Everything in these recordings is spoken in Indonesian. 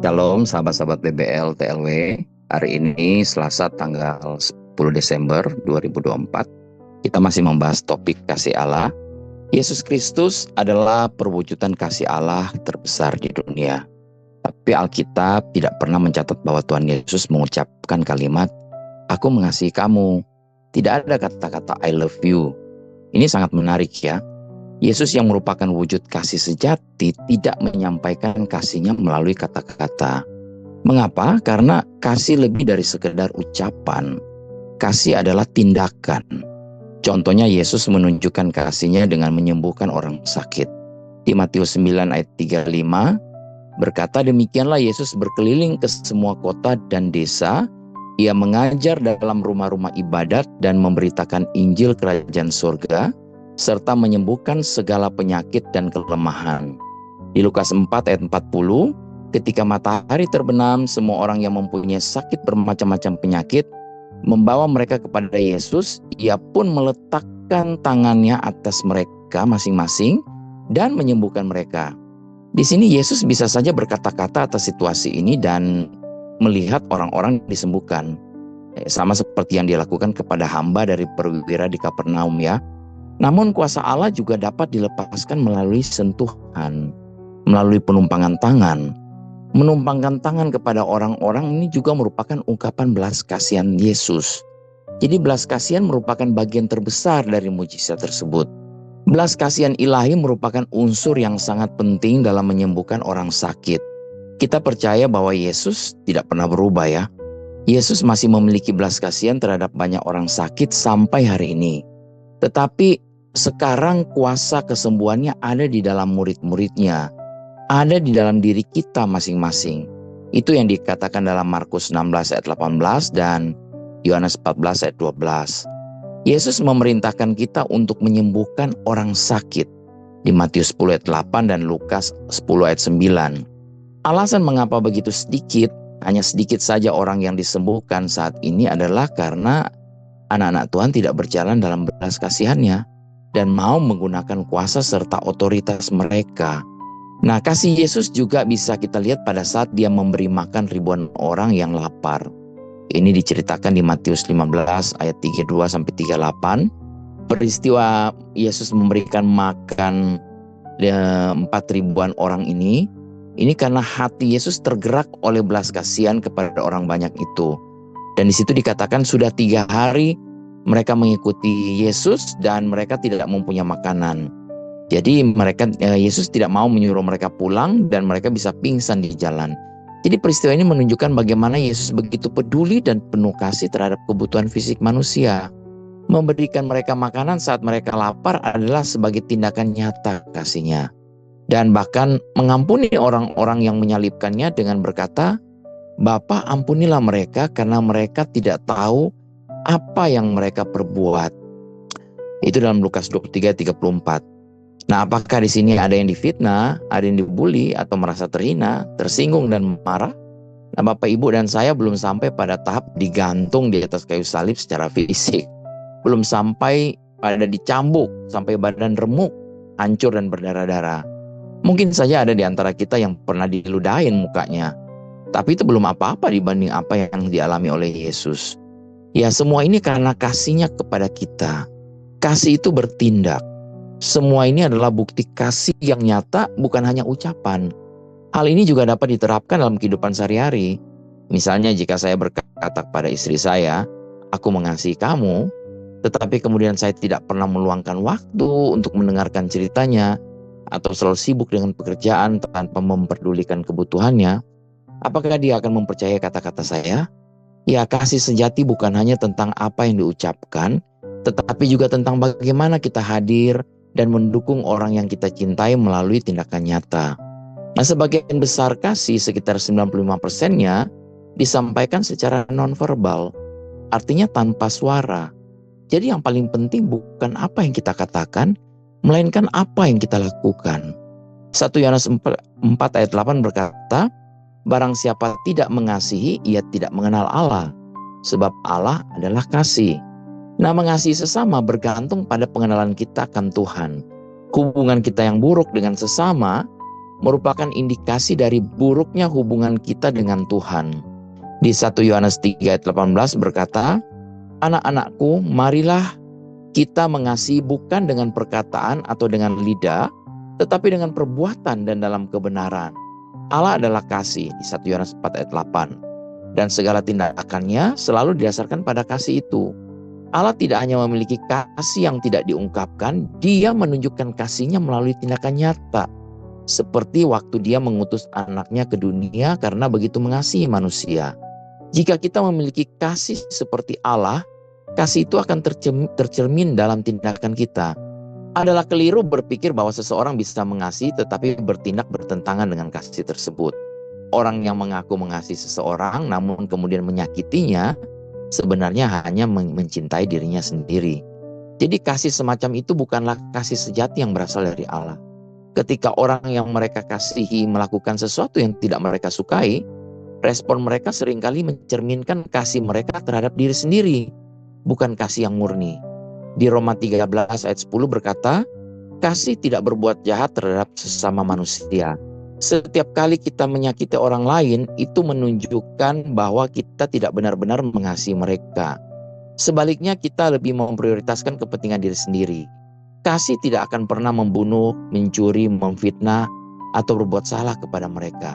Shalom sahabat-sahabat BBL TLW. Hari ini Selasa tanggal 10 Desember 2024. Kita masih membahas topik kasih Allah. Yesus Kristus adalah perwujudan kasih Allah terbesar di dunia. Tapi Alkitab tidak pernah mencatat bahwa Tuhan Yesus mengucapkan kalimat, "Aku mengasihi kamu." Tidak ada kata-kata "I love you". Ini sangat menarik ya. Yesus yang merupakan wujud kasih sejati tidak menyampaikan kasihnya melalui kata-kata. Mengapa? Karena kasih lebih dari sekedar ucapan. Kasih adalah tindakan. Contohnya Yesus menunjukkan kasihnya dengan menyembuhkan orang sakit. Di Matius 9 ayat 35 berkata, demikianlah Yesus berkeliling ke semua kota dan desa. Ia mengajar dalam rumah-rumah ibadat dan memberitakan Injil Kerajaan Surga, serta menyembuhkan segala penyakit dan kelemahan. Di Lukas 4 ayat 40, ketika matahari terbenam, semua orang yang mempunyai sakit bermacam-macam penyakit membawa mereka kepada Yesus. Ia pun meletakkan tangannya atas mereka masing-masing dan menyembuhkan mereka. Di sini Yesus bisa saja berkata-kata atas situasi ini dan melihat orang-orang disembuhkan. Sama seperti yang dilakukan kepada hamba dari perwira di Kapernaum ya. Namun kuasa Allah juga dapat dilepaskan melalui sentuhan, melalui penumpangan tangan. Menumpangkan tangan kepada orang-orang ini juga merupakan ungkapan belas kasihan Yesus. Jadi belas kasihan merupakan bagian terbesar dari mujizat tersebut. Belas kasihan ilahi merupakan unsur yang sangat penting dalam menyembuhkan orang sakit. Kita percaya bahwa Yesus tidak pernah berubah ya. Yesus masih memiliki belas kasihan terhadap banyak orang sakit sampai hari ini. Tetapi sekarang kuasa kesembuhannya ada di dalam murid-muridnya. Ada di dalam diri kita masing-masing. Itu yang dikatakan dalam Markus 16 ayat 18 dan Yohanes 14 ayat 12. Yesus memerintahkan kita untuk menyembuhkan orang sakit di Matius 10 ayat 8 dan Lukas 10 ayat 9. Alasan mengapa begitu sedikit, hanya sedikit saja orang yang disembuhkan saat ini adalah karena anak-anak Tuhan tidak berjalan dalam belas kasihannya dan mau menggunakan kuasa serta otoritas mereka. Nah, kasih Yesus juga bisa kita lihat pada saat dia memberi makan ribuan orang yang lapar. Ini diceritakan di Matius 15 ayat 32-38. Peristiwa Yesus memberikan makan 4.000-an orang ini karena hati Yesus tergerak oleh belas kasihan kepada orang banyak itu. Dan di situ dikatakan sudah 3 hari mereka mengikuti Yesus dan mereka tidak mempunyai makanan. Jadi Yesus tidak mau menyuruh mereka pulang dan mereka bisa pingsan di jalan. Jadi peristiwa ini menunjukkan bagaimana Yesus begitu peduli dan penuh kasih terhadap kebutuhan fisik manusia. Memberikan mereka makanan saat mereka lapar adalah sebagai tindakan nyata kasihnya. Dan bahkan mengampuni orang-orang yang menyalibkannya dengan berkata, Bapa, ampunilah mereka karena mereka tidak tahu apa yang mereka perbuat. Itu dalam Lukas 23:34. Nah, apakah di sini ada yang difitnah, ada yang dibully atau merasa terhina, tersinggung dan marah? Nah, Bapak, Ibu dan saya belum sampai pada tahap digantung di atas kayu salib secara fisik. Belum sampai pada dicambuk sampai badan remuk, hancur dan berdarah-darah. Mungkin saja ada di antara kita yang pernah diludahin mukanya. Tapi itu belum apa-apa dibanding apa yang dialami oleh Yesus. Ya, semua ini karena kasihnya kepada kita. Kasih itu bertindak. Semua ini adalah bukti kasih yang nyata, bukan hanya ucapan. Hal ini juga dapat diterapkan dalam kehidupan sehari-hari. Misalnya jika saya berkata kepada istri saya, aku mengasihi kamu, tetapi kemudian saya tidak pernah meluangkan waktu untuk mendengarkan ceritanya, atau selalu sibuk dengan pekerjaan tanpa memperdulikan kebutuhannya, apakah dia akan mempercayai kata-kata saya? Ya, kasih sejati bukan hanya tentang apa yang diucapkan, tetapi juga tentang bagaimana kita hadir dan mendukung orang yang kita cintai melalui tindakan nyata. Nah, sebagian besar kasih, sekitar 95%-nya, disampaikan secara nonverbal, artinya tanpa suara. Jadi yang paling penting bukan apa yang kita katakan, melainkan apa yang kita lakukan. 1 Yohanes 4 ayat 8 berkata, barang siapa tidak mengasihi, ia tidak mengenal Allah, sebab Allah adalah kasih. Nah, mengasihi sesama bergantung pada pengenalan kita akan Tuhan. Hubungan kita yang buruk dengan sesama merupakan indikasi dari buruknya hubungan kita dengan Tuhan. Di 1 Yohanes 3 ayat 18 berkata, "Anak-anakku, marilah kita mengasihi bukan dengan perkataan atau dengan lidah, tetapi dengan perbuatan dan dalam kebenaran." Allah adalah kasih di 1 Yohanes 4 ayat 8. Dan segala tindakannya selalu didasarkan pada kasih itu. Allah tidak hanya memiliki kasih yang tidak diungkapkan, Dia menunjukkan kasihnya melalui tindakan nyata. Seperti waktu Dia mengutus anaknya ke dunia karena begitu mengasihi manusia. Jika kita memiliki kasih seperti Allah, kasih itu akan tercermin dalam tindakan kita. Adalah keliru berpikir bahwa seseorang bisa mengasihi tetapi bertindak bertentangan dengan kasih tersebut. Orang yang mengaku mengasihi seseorang namun kemudian menyakitinya, sebenarnya hanya mencintai dirinya sendiri. Jadi kasih semacam itu bukanlah kasih sejati yang berasal dari Allah. Ketika orang yang mereka kasihi melakukan sesuatu yang tidak mereka sukai, respon mereka seringkali mencerminkan kasih mereka terhadap diri sendiri, bukan kasih yang murni. Di Roma 13 ayat 10 berkata, "Kasih tidak berbuat jahat terhadap sesama manusia." Setiap kali kita menyakiti orang lain, itu menunjukkan bahwa kita tidak benar-benar mengasihi mereka. Sebaliknya, kita lebih memprioritaskan kepentingan diri sendiri. Kasih tidak akan pernah membunuh, mencuri, memfitnah, atau berbuat salah kepada mereka.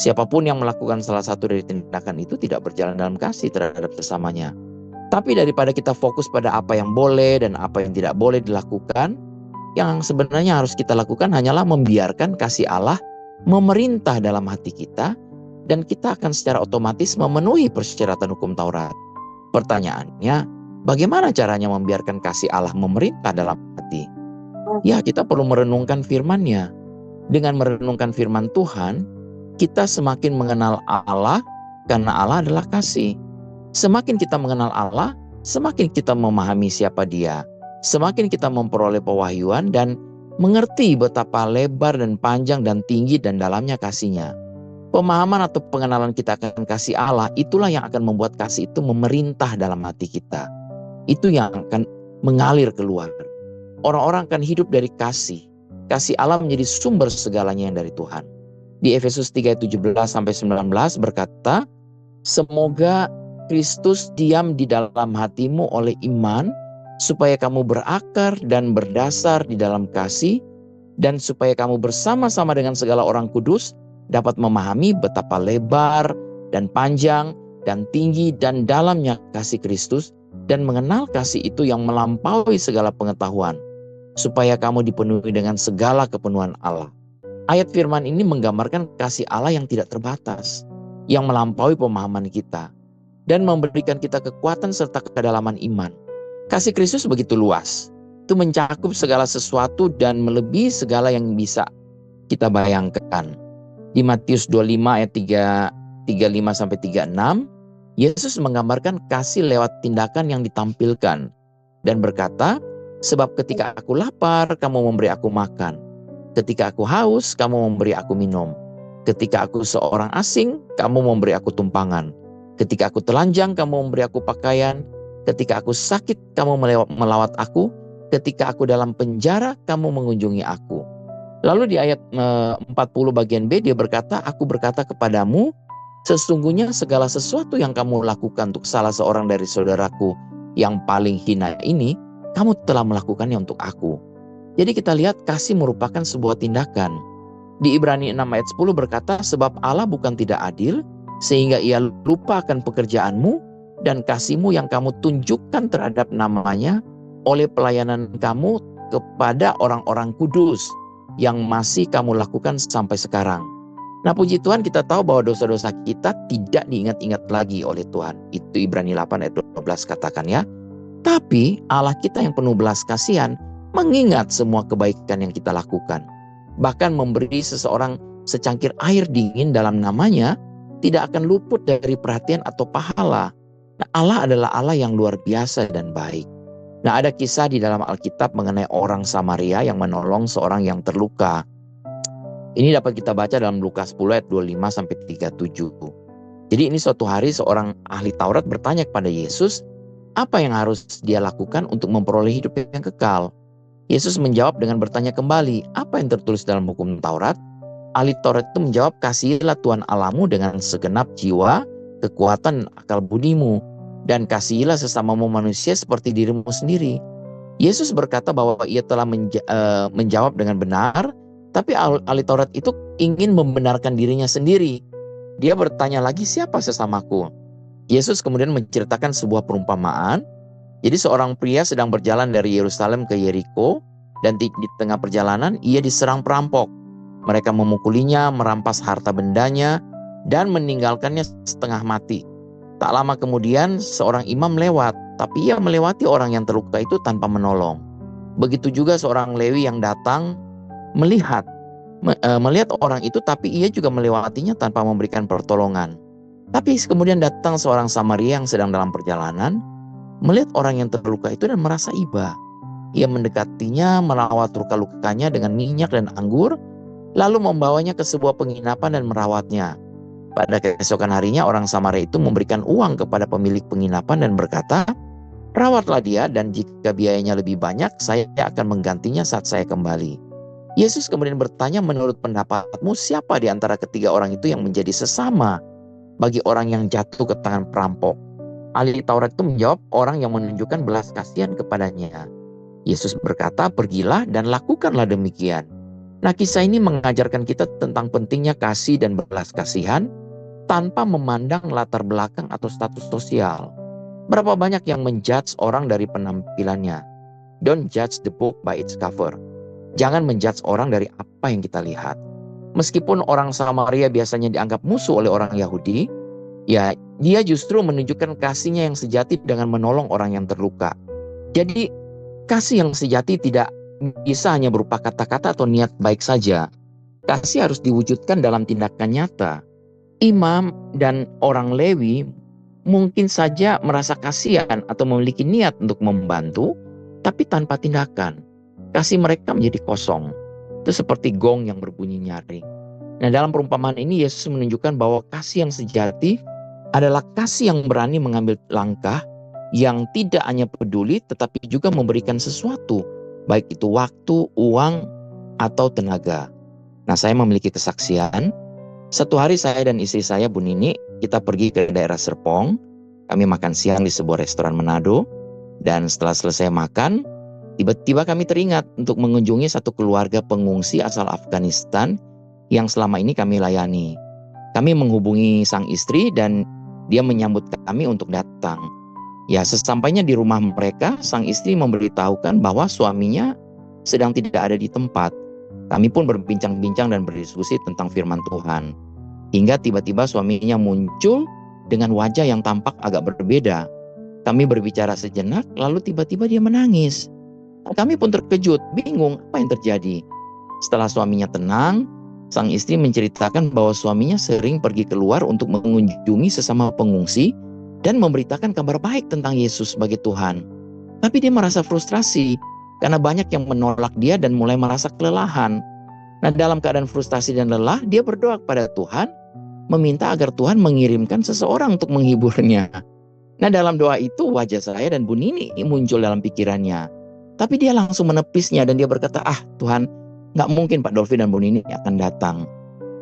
Siapapun yang melakukan salah satu dari tindakan itu tidak berjalan dalam kasih terhadap sesamanya. Tapi daripada kita fokus pada apa yang boleh dan apa yang tidak boleh dilakukan, yang sebenarnya harus kita lakukan hanyalah membiarkan kasih Allah memerintah dalam hati kita, dan kita akan secara otomatis memenuhi persyaratan hukum Taurat. Pertanyaannya, bagaimana caranya membiarkan kasih Allah memerintah dalam hati? Ya, kita perlu merenungkan firman-Nya. Dengan merenungkan firman Tuhan, kita semakin mengenal Allah karena Allah adalah kasih. Semakin kita mengenal Allah, semakin kita memahami siapa Dia. Semakin kita memperoleh pewahyuan dan mengerti betapa lebar dan panjang dan tinggi dan dalamnya kasih-Nya. Pemahaman atau pengenalan kita akan kasih Allah, itulah yang akan membuat kasih itu memerintah dalam hati kita. Itu yang akan mengalir keluar. Orang-orang akan hidup dari kasih. Kasih Allah menjadi sumber segalanya yang dari Tuhan. Di Efesus 3:17-19 berkata, "Semoga Kristus diam di dalam hatimu oleh iman, supaya kamu berakar dan berdasar di dalam kasih, dan supaya kamu bersama-sama dengan segala orang kudus dapat memahami betapa lebar dan panjang dan tinggi dan dalamnya kasih Kristus, dan mengenal kasih itu yang melampaui segala pengetahuan, supaya kamu dipenuhi dengan segala kepenuhan Allah." Ayat firman ini menggambarkan kasih Allah yang tidak terbatas, yang melampaui pemahaman kita, dan memberikan kita kekuatan serta kedalaman iman. Kasih Kristus begitu luas, itu mencakup segala sesuatu dan melebihi segala yang bisa kita bayangkan. Di Matius 25 ayat 35-36, Yesus menggambarkan kasih lewat tindakan yang ditampilkan dan berkata, "Sebab ketika aku lapar, kamu memberi aku makan. Ketika aku haus, kamu memberi aku minum. Ketika aku seorang asing, kamu memberi aku tumpangan. Ketika aku telanjang, kamu memberi aku pakaian. Ketika aku sakit, kamu melawat aku. Ketika aku dalam penjara, kamu mengunjungi aku." Lalu di ayat 40 bagian B dia berkata, "Aku berkata kepadamu, sesungguhnya segala sesuatu yang kamu lakukan untuk salah seorang dari saudaraku yang paling hina ini, kamu telah melakukannya untuk aku." Jadi kita lihat kasih merupakan sebuah tindakan. Di Ibrani 6 ayat 10 berkata, "Sebab Allah bukan tidak adil, sehingga Ia lupa akan pekerjaanmu dan kasihmu yang kamu tunjukkan terhadap namanya oleh pelayanan kamu kepada orang-orang kudus yang masih kamu lakukan sampai sekarang." Nah, puji Tuhan, kita tahu bahwa dosa-dosa kita tidak diingat-ingat lagi oleh Tuhan. Itu Ibrani 8 ayat 12 katakan ya. Tapi Allah kita yang penuh belas kasihan mengingat semua kebaikan yang kita lakukan. Bahkan memberi seseorang secangkir air dingin dalam namanya tidak akan luput dari perhatian atau pahala. Nah, Allah adalah Allah yang luar biasa dan baik. Nah, ada kisah di dalam Alkitab mengenai orang Samaria yang menolong seorang yang terluka. Ini dapat kita baca dalam Lukas 10 ayat 25-37. Jadi ini suatu hari seorang ahli Taurat bertanya kepada Yesus, apa yang harus dia lakukan untuk memperoleh hidup yang kekal? Yesus menjawab dengan bertanya kembali, apa yang tertulis dalam hukum Taurat? ahli Taurat itu menjawab, kasihilah Tuhan Allahmu dengan segenap jiwa, kekuatan, akal budimu, dan kasihilah sesamamu manusia seperti dirimu sendiri. Yesus berkata bahwa ia telah menjawab dengan benar, tapi ahli Taurat itu ingin membenarkan dirinya sendiri. Dia bertanya lagi, siapa sesamaku? Yesus kemudian menceritakan sebuah perumpamaan. Jadi seorang pria sedang berjalan dari Yerusalem ke Yeriko, dan di tengah perjalanan ia diserang perampok. Mereka memukulinya, merampas harta bendanya, dan meninggalkannya setengah mati. Tak lama kemudian seorang imam lewat, tapi ia melewati orang yang terluka itu tanpa menolong. Begitu juga seorang Lewi yang datang melihat orang itu, tapi ia juga melewatinya tanpa memberikan pertolongan. Tapi kemudian datang seorang Samaria yang sedang dalam perjalanan, melihat orang yang terluka itu dan merasa iba. Ia mendekatinya, merawat luka-lukanya dengan minyak dan anggur, lalu membawanya ke sebuah penginapan dan merawatnya. Pada keesokan harinya orang Samaria itu memberikan uang kepada pemilik penginapan dan berkata, rawatlah dia, dan jika biayanya lebih banyak, saya akan menggantinya saat saya kembali. Yesus kemudian bertanya, menurut pendapatmu siapa di antara ketiga orang itu yang menjadi sesama bagi orang yang jatuh ke tangan perampok? Ahli Taurat itu menjawab, orang yang menunjukkan belas kasihan kepadanya. Yesus berkata, pergilah dan lakukanlah demikian. Nah, kisah ini mengajarkan kita tentang pentingnya kasih dan belas kasihan tanpa memandang latar belakang atau status sosial. Berapa banyak yang menjudge orang dari penampilannya? Don't judge the book by its cover. Jangan menjudge orang dari apa yang kita lihat. Meskipun orang Samaria biasanya dianggap musuh oleh orang Yahudi, ya dia justru menunjukkan kasihnya yang sejati dengan menolong orang yang terluka. Jadi kasih yang sejati tidak bisa hanya berupa kata-kata atau niat baik saja. Kasih harus diwujudkan dalam tindakan nyata. Imam dan orang Lewi mungkin saja merasa kasihan atau memiliki niat untuk membantu, tapi tanpa tindakan. Kasih mereka menjadi kosong. Itu seperti gong yang berbunyi nyaring. Nah, dalam perumpamaan ini Yesus menunjukkan bahwa kasih yang sejati adalah kasih yang berani mengambil langkah, yang tidak hanya peduli tetapi juga memberikan sesuatu, baik itu waktu, uang, atau tenaga. Nah, saya memiliki kesaksian. Satu hari saya dan istri saya, Bu Nini, kita pergi ke daerah Serpong. Kami makan siang di sebuah restoran Manado. Dan setelah selesai makan, tiba-tiba kami teringat untuk mengunjungi satu keluarga pengungsi asal Afghanistan yang selama ini kami layani. Kami menghubungi sang istri dan dia menyambut kami untuk datang. Ya, sesampainya di rumah mereka, sang istri memberitahukan bahwa suaminya sedang tidak ada di tempat. Kami pun berbincang-bincang dan berdiskusi tentang firman Tuhan. Hingga tiba-tiba suaminya muncul dengan wajah yang tampak agak berbeda. Kami berbicara sejenak, lalu tiba-tiba dia menangis. Kami pun terkejut, bingung apa yang terjadi. Setelah suaminya tenang, sang istri menceritakan bahwa suaminya sering pergi keluar untuk mengunjungi sesama pengungsi dan memberitakan kabar baik tentang Yesus sebagai Tuhan. Tapi dia merasa frustrasi karena banyak yang menolak dia dan mulai merasa kelelahan. Nah, dalam keadaan frustasi dan lelah, dia berdoa kepada Tuhan, meminta agar Tuhan mengirimkan seseorang untuk menghiburnya. Nah, dalam doa itu wajah saya dan Bu Nini muncul dalam pikirannya. Tapi dia langsung menepisnya dan dia berkata, Tuhan, gak mungkin Pak Dolfi dan Bu Nini akan datang.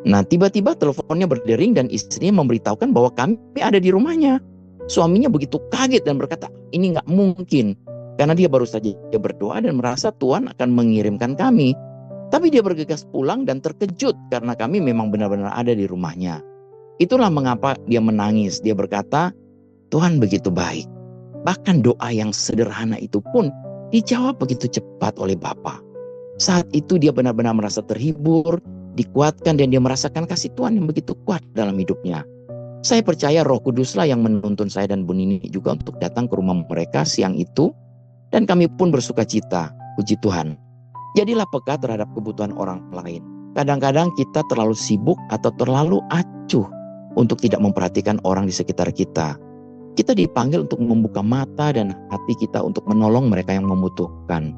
Nah, tiba-tiba teleponnya berdering dan istrinya memberitahukan bahwa kami ada di rumahnya. Suaminya begitu kaget dan berkata, ini gak mungkin. Karena dia baru saja berdoa dan merasa Tuhan akan mengirimkan kami. Tapi dia bergegas pulang dan terkejut karena kami memang benar-benar ada di rumahnya. Itulah mengapa dia menangis. Dia berkata, Tuhan begitu baik. Bahkan doa yang sederhana itu pun dijawab begitu cepat oleh Bapa. Saat itu dia benar-benar merasa terhibur, dikuatkan, dan dia merasakan kasih Tuhan yang begitu kuat dalam hidupnya. Saya percaya Roh Kuduslah yang menuntun saya dan Bu Nini juga untuk datang ke rumah mereka siang itu. Dan kami pun bersuka cita, puji Tuhan. Jadilah peka terhadap kebutuhan orang lain. Kadang-kadang kita terlalu sibuk atau terlalu acuh untuk tidak memperhatikan orang di sekitar kita. Kita dipanggil untuk membuka mata dan hati kita untuk menolong mereka yang membutuhkan.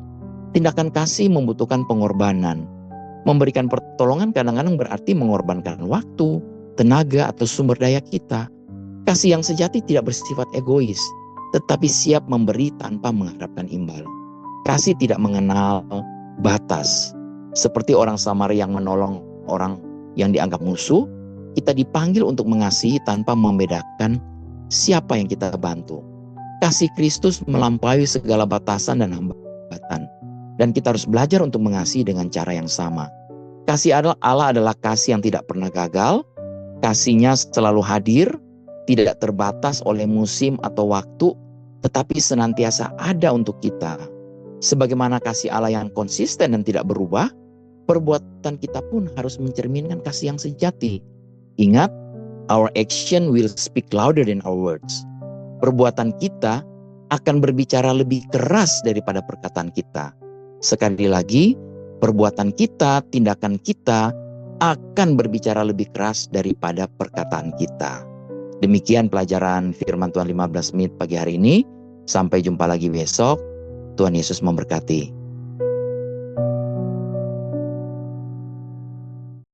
Tindakan kasih membutuhkan pengorbanan. Memberikan pertolongan kadang-kadang berarti mengorbankan waktu, tenaga, atau sumber daya kita. Kasih yang sejati tidak bersifat egois, tetapi siap memberi tanpa mengharapkan imbal. Kasih tidak mengenal batas. Seperti orang Samaria yang menolong orang yang dianggap musuh, kita dipanggil untuk mengasihi tanpa membedakan siapa yang kita bantu. Kasih Kristus melampaui segala batasan dan hambatan. Dan kita harus belajar untuk mengasihi dengan cara yang sama. Kasih Allah adalah kasih yang tidak pernah gagal. Kasih-Nya selalu hadir, tidak terbatas oleh musim atau waktu, tetapi senantiasa ada untuk kita. Sebagaimana kasih Allah yang konsisten dan tidak berubah, perbuatan kita pun harus mencerminkan kasih yang sejati. Ingat, our action will speak louder than our words. Perbuatan kita akan berbicara lebih keras daripada perkataan kita. Sekali lagi, perbuatan kita, tindakan kita akan berbicara lebih keras daripada perkataan kita. Demikian pelajaran firman Tuhan 15 menit pagi hari ini. Sampai jumpa lagi besok. Tuhan Yesus memberkati.